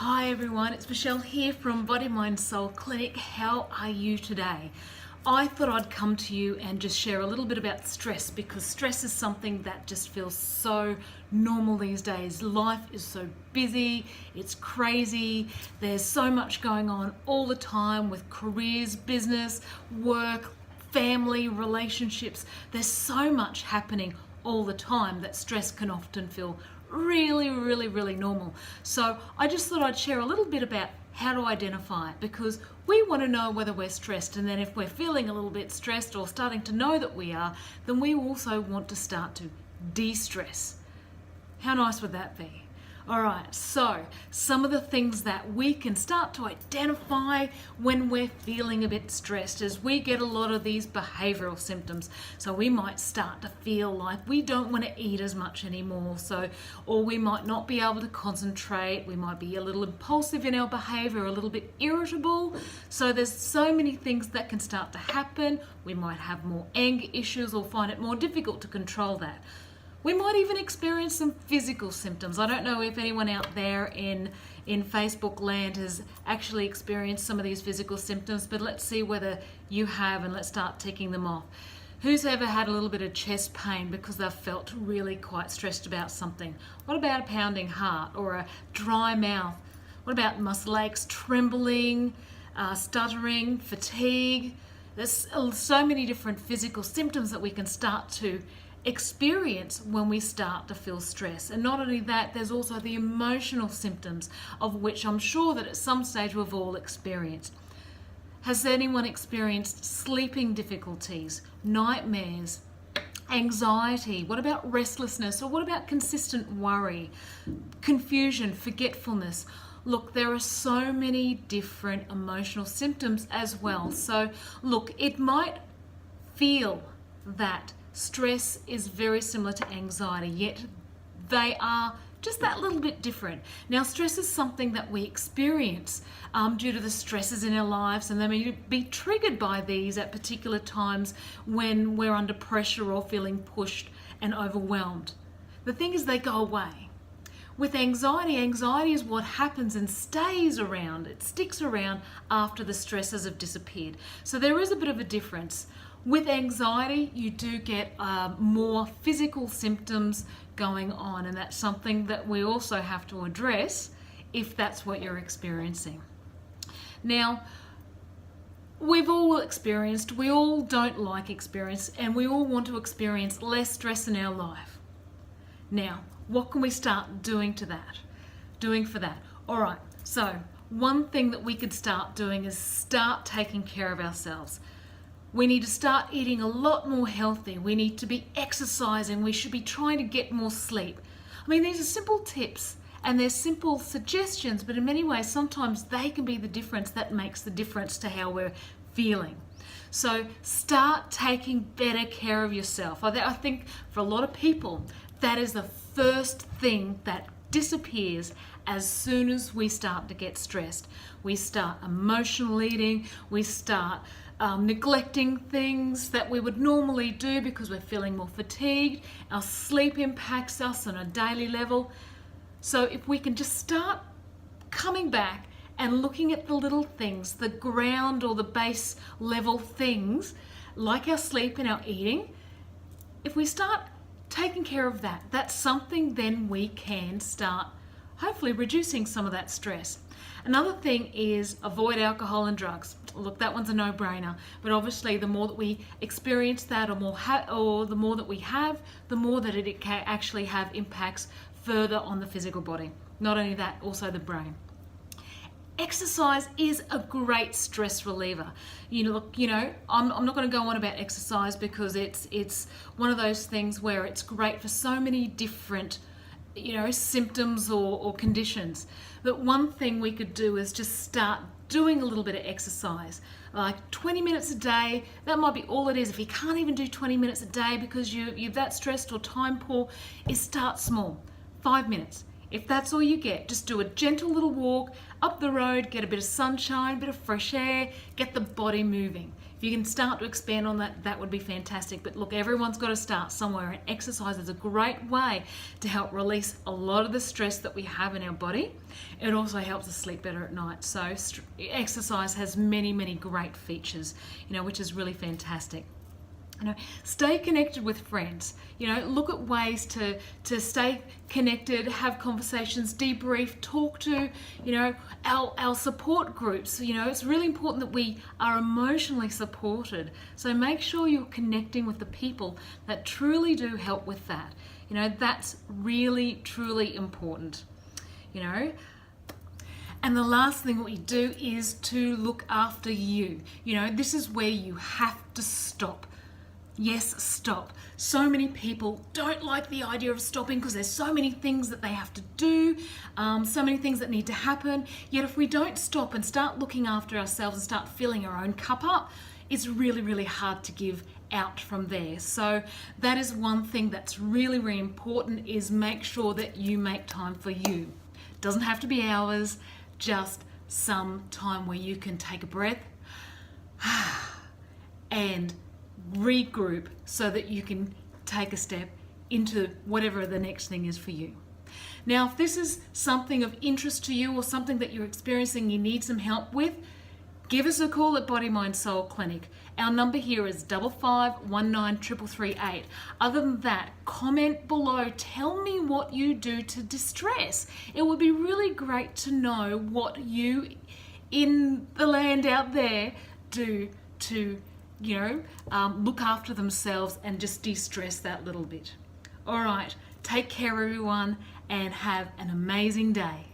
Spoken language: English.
Hi everyone, it's Michelle here from Body Mind Soul Clinic. How are you today? I thought I'd come to you and just share a little bit about stress, because stress is something that just feels so normal these days. Life is so busy, it's crazy, there's so much going on all the time with careers, business, work, family, relationships. There's so much happening all the time that stress can often feel really normal. So I just thought I'd share a little bit about how to identify it, because we want to know whether we're stressed, and then if we're feeling a little bit stressed or starting to know that we are, then we also want to start to de-stress. How nice would that be? Alright, so some of the things that we can start to identify when we're feeling a bit stressed is we get a lot of these behavioral symptoms. So we might start to feel like we don't want to eat as much anymore, or we might not be able to concentrate, we might be a little impulsive in our behavior, a little bit irritable. So there's so many things that can start to happen. We might have more anger issues or find it more difficult to control that. We might even experience some physical symptoms. I don't know if anyone out there in Facebook land has actually experienced some of these physical symptoms, but let's see whether you have, and let's start ticking them off. Who's ever had a little bit of chest pain because they've felt really quite stressed about something? What about a pounding heart or a dry mouth? What about muscle aches, trembling, stuttering, fatigue? There's so many different physical symptoms that we can start to experience when we start to feel stress. And not only that, there's also the emotional symptoms, of which I'm sure that at some stage we've all experienced. Has anyone experienced sleeping difficulties, nightmares, anxiety? What about restlessness? Or what about consistent worry, confusion, forgetfulness? Look, there are so many different emotional symptoms as well. So look, it might feel that stress is very similar to anxiety, yet they are just that little bit different. Now, stress is something that we experience due to the stresses in our lives, and they may be triggered by these at particular times when we're under pressure or feeling pushed and overwhelmed. The thing is, they go away. With anxiety is what happens and stays around. It sticks around after the stresses have disappeared. So there is a bit of a difference. With anxiety, you do get more physical symptoms going on, and that's something that we also have to address if that's what you're experiencing. Now, we've all experienced, we all don't like experience, and we all want to experience less stress in our life. Now, what can we start doing for that? All right, so one thing that we could start doing is start taking care of ourselves. We need to start eating a lot more healthy. We need to be exercising. We should be trying to get more sleep. I mean, these are simple tips and they're simple suggestions, but in many ways, sometimes they can be the difference that makes the difference to how we're feeling. So start taking better care of yourself. I think for a lot of people, that is the first thing that disappears as soon as we start to get stressed. We start emotional eating, we start neglecting things that we would normally do because we're feeling more fatigued. Our sleep impacts us on a daily level. So if we can just start coming back and looking at the little things, the ground or the base level things, like our sleep and our eating, if we start taking care of that, that's something then we can start hopefully reducing some of that stress. Another thing is avoid alcohol and drugs. Look, that one's a no-brainer, but obviously the more that we experience that or the more that we have, the more that it can actually have impacts further on the physical body. Not only that, also the brain. Exercise is a great stress reliever. I'm not going to go on about exercise because it's one of those things where it's great for so many different symptoms or conditions. But one thing we could do is just start doing a little bit of exercise, like 20 minutes a day. That might be all it is. If you can't even do 20 minutes a day because you're that stressed or time poor, start small. 5 minutes. If that's all you get, just do a gentle little walk up the road, get a bit of sunshine, a bit of fresh air, get the body moving. If you can start to expand on that, that would be fantastic. But look, everyone's got to start somewhere, and exercise is a great way to help release a lot of the stress that we have in our body. It also helps us sleep better at night. So exercise has many, many great features, which is really fantastic. Stay connected with friends. Look at ways to stay connected, have conversations, debrief, talk to, our support groups. It's really important that we are emotionally supported. So make sure you're connecting with the people that truly do help with that. That's really, truly important. And the last thing we do is to look after you. This is where you have to stop. Yes, stop. So many people don't like the idea of stopping because there's so many things that they have to do, so many things that need to happen. Yet if we don't stop and start looking after ourselves and start filling our own cup up, it's really, really hard to give out from there. So that is one thing that's really, really important, is make sure that you make time for you. Doesn't have to be hours, just some time where you can take a breath and regroup so that you can take a step into whatever the next thing is for you. Now, if this is something of interest to you or something that you're experiencing you need some help with, give us a call at Body Mind Soul Clinic. Our number here is 55193338. Other than that, comment below. Tell me what you do to distress. It would be really great to know what you in the land out there do to look after themselves and just de-stress that little bit. All right, take care everyone and have an amazing day.